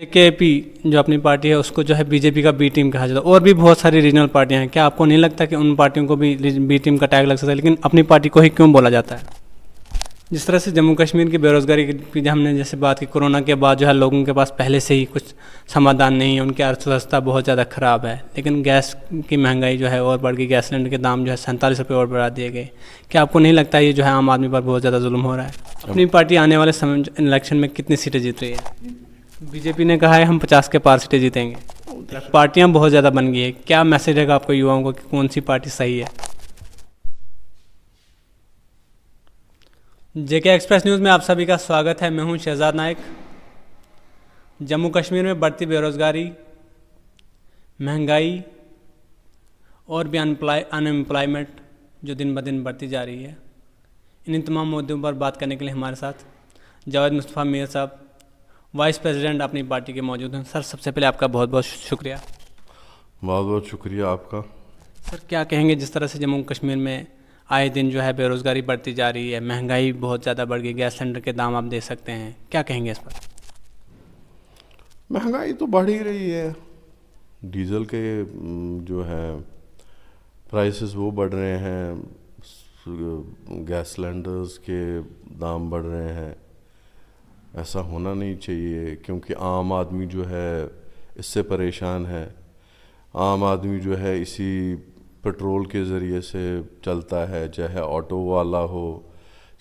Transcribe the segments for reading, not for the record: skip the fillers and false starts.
KP जो अपनी party है उसको जो है बीजेपी का बी टीम कहा जाता है और भी बहुत सारी रीजनल पार्टियां हैं। क्या आपको नहीं लगता कि उन पार्टियों को भी बी टीम का टैग लग सकता है, लेकिन अपनी पार्टी को ही क्यों बोला जाता है? जिस तरह से जम्मू कश्मीर की बेरोज़गारी की हमने जैसे बात की, कोरोना के बाद जो है लोगों के पास पहले से ही कुछ समाधान नहीं है, उनकी अर्थव्यवस्था बहुत ज़्यादा ख़राब है, लेकिन गैस की महंगाई जो है और बढ़ गई, गैस सिलेंडर के दाम जो है 47 रुपये और बढ़ा दिए गए। क्या आपको नहीं लगता ये जो है आम आदमी पर बहुत ज़्यादा जुल्म हो रहा है? अपनी पार्टी आने वाले समय इलेक्शन में कितनी सीटें जीत रही है? बीजेपी ने कहा है हम 50 के पार सीटें जीतेंगे। पार्टियां बहुत ज़्यादा बन गई है, क्या मैसेज रहेगा आपको युवाओं को कि कौन सी पार्टी सही है? जेके एक्सप्रेस न्यूज़ में आप सभी का स्वागत है। मैं हूं शहजाद नाइक। जम्मू कश्मीर में बढ़ती बेरोज़गारी, महंगाई और भी अनएम्प्लॉयमेंट जो दिन ब दिन बढ़ती जा रही है, इन तमाम मुद्दों पर बात करने के लिए हमारे साथ जावेद मुस्तफ़ा मीर साहब, वाइस प्रेसिडेंट अपनी पार्टी के मौजूद हैं। सर, सबसे पहले आपका बहुत बहुत शुक्रिया। बहुत बहुत शुक्रिया आपका। सर, क्या कहेंगे जिस तरह से जम्मू कश्मीर में आए दिन जो है बेरोज़गारी बढ़ती जा रही है, महंगाई बहुत ज़्यादा बढ़ गई, गैस सिलेंडर के दाम आप दे सकते हैं, क्या कहेंगे इस पर? महंगाई तो बढ़ ही रही है। डीजल के जो है प्राइसेस वो बढ़ रहे हैं, गैस सिलेंडर्स के दाम बढ़ रहे हैं। ऐसा होना नहीं चाहिए, क्योंकि आम आदमी जो है इससे परेशान है। आम आदमी जो है इसी पेट्रोल के ज़रिए से चलता है, चाहे ऑटो वाला हो,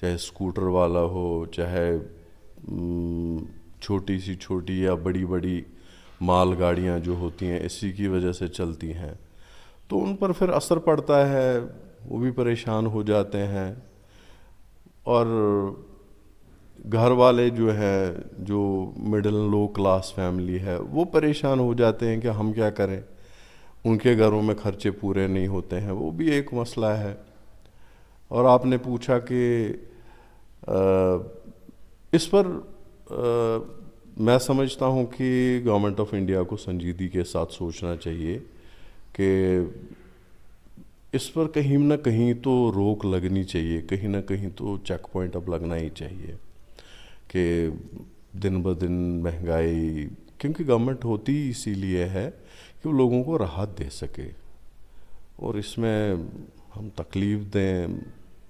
चाहे स्कूटर वाला हो, चाहे छोटी या बड़ी बड़ी माल गाड़ियाँ जो होती हैं इसी की वजह से चलती हैं, तो उन पर फिर असर पड़ता है, वो भी परेशान हो जाते हैं। और घर वाले जो है, जो मिडिल लो क्लास फैमिली है, वो परेशान हो जाते हैं कि हम क्या करें, उनके घरों में खर्चे पूरे नहीं होते हैं, वो भी एक मसला है। और आपने पूछा कि इस पर मैं समझता हूँ कि गवर्नमेंट ऑफ इंडिया को संजीदगी के साथ सोचना चाहिए कि इस पर कहीं ना कहीं तो रोक लगनी चाहिए, कहीं ना कहीं तो चेक पॉइंट अब लगना ही चाहिए कि दिन ब दिन महंगाई, क्योंकि गवर्नमेंट होती इसीलिए है कि वो लोगों को राहत दे सके, और इसमें हम तकलीफ़ दें,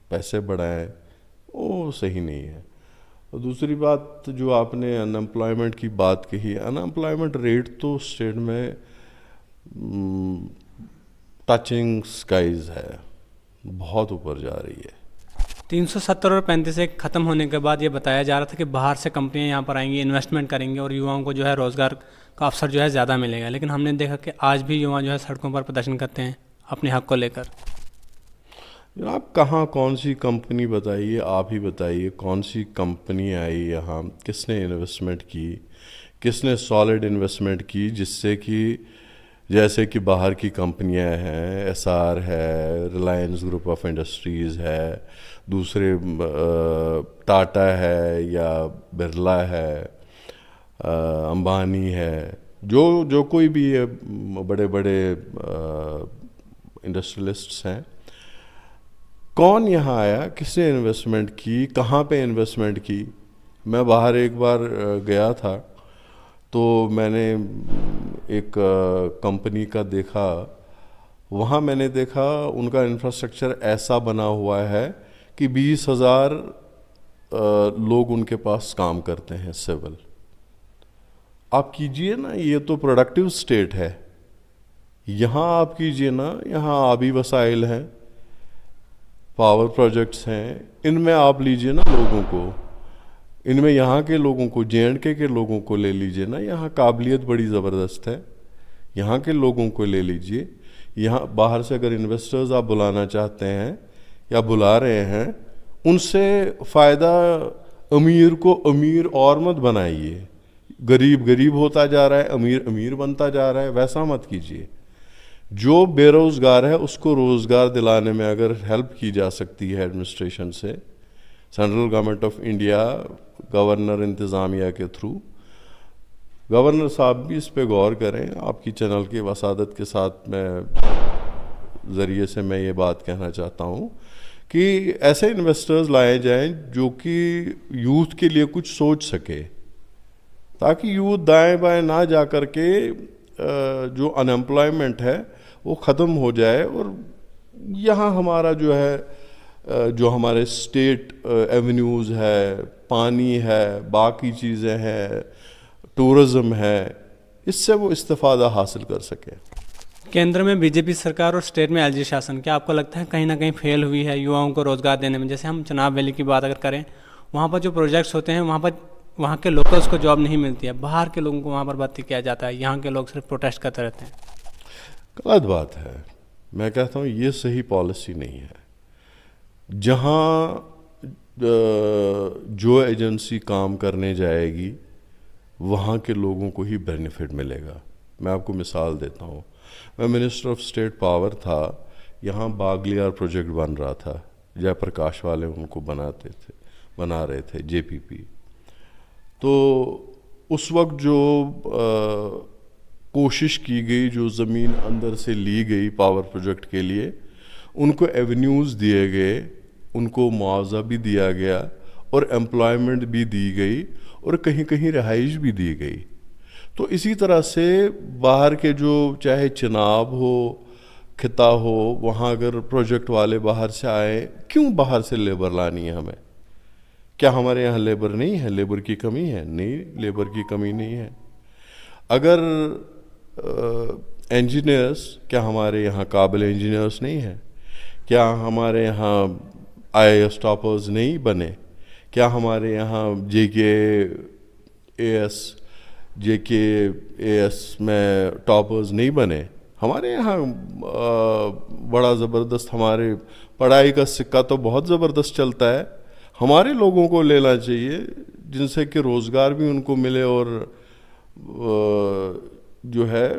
पैसे बढ़ाएं, वो सही नहीं है। और दूसरी बात जो आपने अनएम्प्लॉयमेंट की बात कही, अनएम्प्लॉयमेंट रेट तो स्टेट में टचिंग स्काइज है, बहुत ऊपर जा रही है। 370 और 35 एक ख़त्म होने के बाद ये बताया जा रहा था कि बाहर से कंपनियां यहाँ पर आएंगी, इन्वेस्टमेंट करेंगी और युवाओं को जो है रोज़गार का अवसर जो है ज़्यादा मिलेगा, लेकिन हमने देखा कि आज भी युवा जो है सड़कों पर प्रदर्शन करते हैं अपने हक को लेकर। आप कहाँ, कौन सी कंपनी बताइए, आप ही बताइए कौन सी कंपनी आई यहाँ, किसने इन्वेस्टमेंट की, किसने सॉलिड इन्वेस्टमेंट की, जिससे कि जैसे कि बाहर की कंपनियां हैं, एसआर है, रिलायंस ग्रुप ऑफ इंडस्ट्रीज़ है, दूसरे टाटा है या बिरला है, अंबानी है, जो कोई भी है, बड़े बड़े इंडस्ट्रियलिस्ट्स हैं, कौन यहाँ आया, किसने इन्वेस्टमेंट की, कहाँ पे इन्वेस्टमेंट की। मैं बाहर एक बार गया था, तो मैंने एक कंपनी का देखा, वहाँ मैंने देखा उनका इंफ्रास्ट्रक्चर ऐसा बना हुआ है कि 20,000 लोग उनके पास काम करते हैं, सिविल। आप कीजिए ना, ये तो प्रोडक्टिव स्टेट है। यहाँ आप कीजिए ना, यहाँ आबी वसाइल हैं, पावर प्रोजेक्ट्स हैं, इनमें आप लीजिए ना लोगों को, इनमें यहाँ के लोगों को, जे.एंड.के के लोगों को ले लीजिए ना, यहाँ काबिलियत बड़ी ज़बरदस्त है, यहाँ के लोगों को ले लीजिए। यहाँ बाहर से अगर इन्वेस्टर्स आप बुलाना चाहते हैं या बुला रहे हैं, उनसे फ़ायदा, अमीर को अमीर और मत बनाइए। गरीब गरीब होता जा रहा है, अमीर अमीर बनता जा रहा है, वैसा मत कीजिए। जो बेरोज़गार है उसको रोज़गार दिलाने में अगर हेल्प की जा सकती है एडमिनिस्ट्रेशन से, central government of India, governor इंतज़ामिया के थ्रू, गवर्नर साहब भी इस पे गौर करें। आपकी चैनल की वसादत के साथ मैं ज़रिए से मैं ये बात कहना चाहता हूँ कि ऐसे इन्वेस्टर्स लाए जाएं जो कि यूथ के लिए कुछ सोच सके, ताकि यूथ दाएं बाएं ना जा कर के जो अनएम्प्लॉयमेंट है वो ख़त्म हो जाए। और यहाँ हमारा जो है जो हमारे स्टेट एवेन्यूज़ है, पानी है, बाकी चीज़ें हैं, टूरिज़्म है, इससे वो इस्तिफ़ादा हासिल कर सकें। केंद्र में बीजेपी सरकार और स्टेट में एलजी शासन, क्या आपको लगता है कहीं ना कहीं फेल हुई है युवाओं को रोजगार देने में? जैसे हम चनाब वैली की बात अगर करें, वहाँ पर जो प्रोजेक्ट्स होते हैं वहाँ के लोकल्स को जॉब नहीं मिलती है, बाहर के लोगों को वहाँ पर भर्ती किया जाता है, यहाँ के लोग सिर्फ प्रोटेस्ट करते रहते हैं। गलत बात है। मैं कहता हूँ ये सही पॉलिसी नहीं है। जहाँ जो एजेंसी काम करने जाएगी वहाँ के लोगों को ही बेनिफिट मिलेगा। मैं आपको मिसाल देता हूँ, मैं मिनिस्टर ऑफ स्टेट पावर था, यहाँ बागलियार प्रोजेक्ट बन रहा था, जयप्रकाश वाले उनको बना रहे थे जेपीपी। तो उस वक्त जो कोशिश की गई, जो ज़मीन अंदर से ली गई पावर प्रोजेक्ट के लिए, उनको एवेन्यूज़ दिए गए, उनको मुआवजा भी दिया गया और एम्प्लॉयमेंट भी दी गई और कहीं कहीं रिहाइश भी दी गई। तो इसी तरह से बाहर के जो चाहे चिनाब हो, खिता हो, वहाँ अगर प्रोजेक्ट वाले बाहर से आए, क्यों बाहर से लेबर लानी है हमें? क्या हमारे यहाँ लेबर नहीं है? लेबर की कमी है? नहीं, लेबर की कमी नहीं है। अगर इंजीनियर्स, क्या हमारे यहाँ काबिल इंजीनियर्स नहीं हैं? क्या हमारे यहाँ आईएएस टॉपर्स नहीं बने? क्या हमारे यहाँ जेके एएस में टॉपर्स नहीं बने? हमारे यहाँ बड़ा ज़बरदस्त, हमारे पढ़ाई का सिक्का तो बहुत ज़बरदस्त चलता है। हमारे लोगों को लेना चाहिए जिनसे कि रोज़गार भी उनको मिले और जो है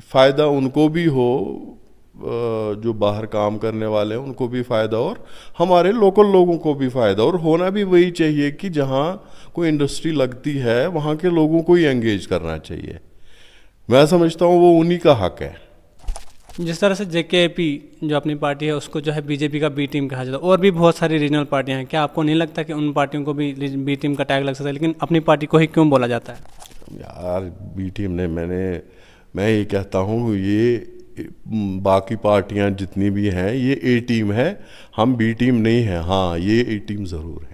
फ़ायदा उनको भी हो, जो बाहर काम करने वाले हैं उनको भी फ़ायदा और हमारे लोकल लोगों को भी फ़ायदा। और होना भी वही चाहिए कि जहाँ कोई इंडस्ट्री लगती है वहाँ के लोगों को ही एंगेज करना चाहिए। मैं समझता हूँ वो उन्हीं का हक है। जिस तरह से जेकेपी जो अपनी पार्टी है उसको जो है बीजेपी का बी टीम कहा जाता है, और भी बहुत सारी रीजनल पार्टियां हैं, क्या आपको नहीं लगता कि उन पार्टियों को भी बी टीम का टैग लग सकता है, लेकिन अपनी पार्टी को ही क्यों बोला जाता है? यार बी टीम ने, मैं ये कहता हूँ ये बाकी पार्टियां जितनी भी हैं ये ए टीम है, हम बी टीम नहीं है। हाँ, ये ए टीम ज़रूर है।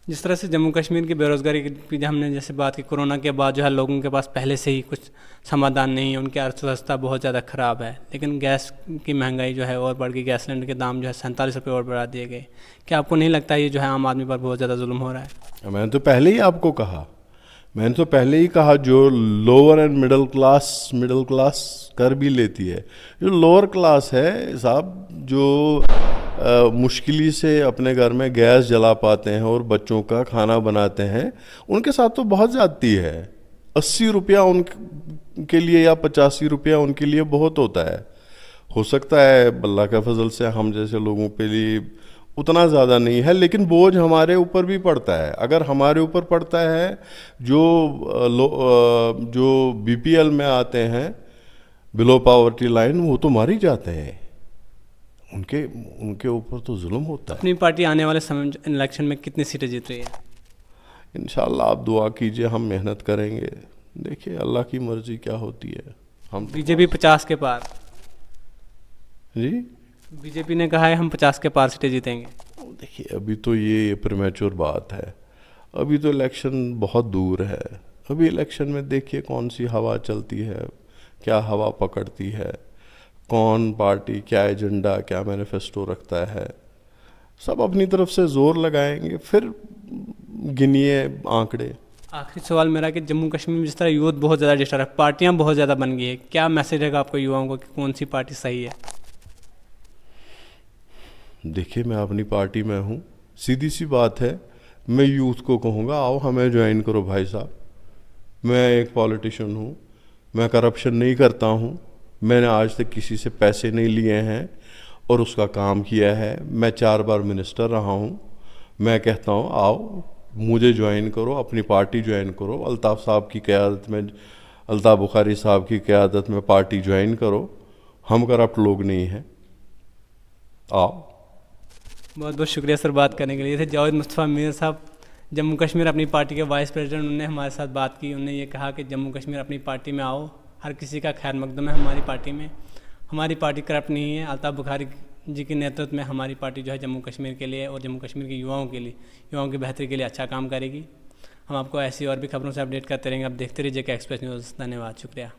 जिस तरह से जम्मू कश्मीर की बेरोज़गारी की हमने जैसे बात की, कोरोना के बाद जो है लोगों के पास पहले से ही कुछ समाधान नहीं है, उनकी अर्थव्यवस्था बहुत ज़्यादा ख़राब है, लेकिन गैस की महंगाई जो है और बढ़ गई, गैस सिलेंडर के दाम जो है 47 रुपये और बढ़ा दिए गए। क्या आपको नहीं लगता ये जो है आम आदमी पर बहुत ज़्यादा जुल्म हो रहा है? मैंने तो पहले ही कहा जो लोअर एंड मिडिल क्लास कर भी लेती है। जो लोअर क्लास है साहब, जो मुश्किल से अपने घर में गैस जला पाते हैं और बच्चों का खाना बनाते हैं, उनके साथ तो बहुत ज़्यादती है। 80 रुपया उनके लिए या 85 रुपया उनके लिए बहुत होता है। हो सकता है अल्लाह के फजल से हम जैसे लोगों के लिए उतना ज़्यादा नहीं है, लेकिन बोझ हमारे ऊपर भी पड़ता है। अगर हमारे ऊपर पड़ता है, जो बीपीएल में आते हैं, बिलो पावर्टी लाइन, वो तो मार ही जाते हैं। उनके ऊपर तो जुल्म होता है। अपनी पार्टी आने वाले समय इलेक्शन में कितनी सीटें जीत रही है? इंशाल्लाह आप दुआ कीजिए, हम मेहनत करेंगे। देखिए अल्लाह की मर्जी क्या होती है। हम बीजेपी 50 के पार। जी, बीजेपी ने कहा है हम 50 के पार सीटें जीतेंगे। देखिए अभी तो ये प्रीमेच्योर बात है, अभी तो इलेक्शन बहुत दूर है। अभी इलेक्शन में देखिए कौन सी हवा चलती है, क्या हवा पकड़ती है, कौन पार्टी क्या एजेंडा, क्या मैनिफेस्टो रखता है। सब अपनी तरफ से जोर लगाएंगे, फिर गिनिए आंकड़े। आखिरी सवाल मेरा कि जम्मू कश्मीर में जिस तरह यूथ बहुत ज़्यादा डिस्टर्ब है, पार्टियां बहुत ज़्यादा बन गई है, क्या मैसेज है आपको युवाओं को कि कौन सी पार्टी सही है? देखिए मैं अपनी पार्टी में हूँ, सीधी सी बात है। मैं यूथ को कहूँगा आओ हमें ज्वाइन करो भाई साहब। मैं एक पॉलिटिशियन हूँ, मैं करप्शन नहीं करता हूँ, मैंने आज तक किसी से पैसे नहीं लिए हैं और उसका काम किया है। मैं 4 बार मिनिस्टर रहा हूँ। मैं कहता हूँ आओ मुझे ज्वाइन करो, अपनी पार्टी ज्वाइन करो। अल्ताफ़ साहब की क़यादत में, अल्ताफ़ बुखारी साहब की क़यादत में पार्टी ज्वाइन करो। हम करप्ट लोग नहीं हैं, आओ। बहुत बहुत शुक्रिया सर बात करने के लिए। थे जावेद मुस्तफ़ा मीर साहब, जम्मू कश्मीर अपनी पार्टी के वाइस प्रेसिडेंट, उन्होंने हमारे साथ बात की। उन्होंने ये कहा कि जम्मू कश्मीर अपनी पार्टी में आओ, हर किसी का खैर मकदम है हमारी पार्टी में, हमारी पार्टी करप्ट नहीं है। अल्ताफ़ बुखारी जी के नेतृत्व में हमारी पार्टी जो है जम्मू कश्मीर के लिए और जम्मू कश्मीर के युवाओं के लिए, युवाओं की बेहतरी के लिए अच्छा काम करेगी। हम आपको ऐसी और भी खबरों से अपडेट करते रहेंगे। आप देखते रहिए जेके एक्सप्रेस न्यूज़। धन्यवाद, शुक्रिया।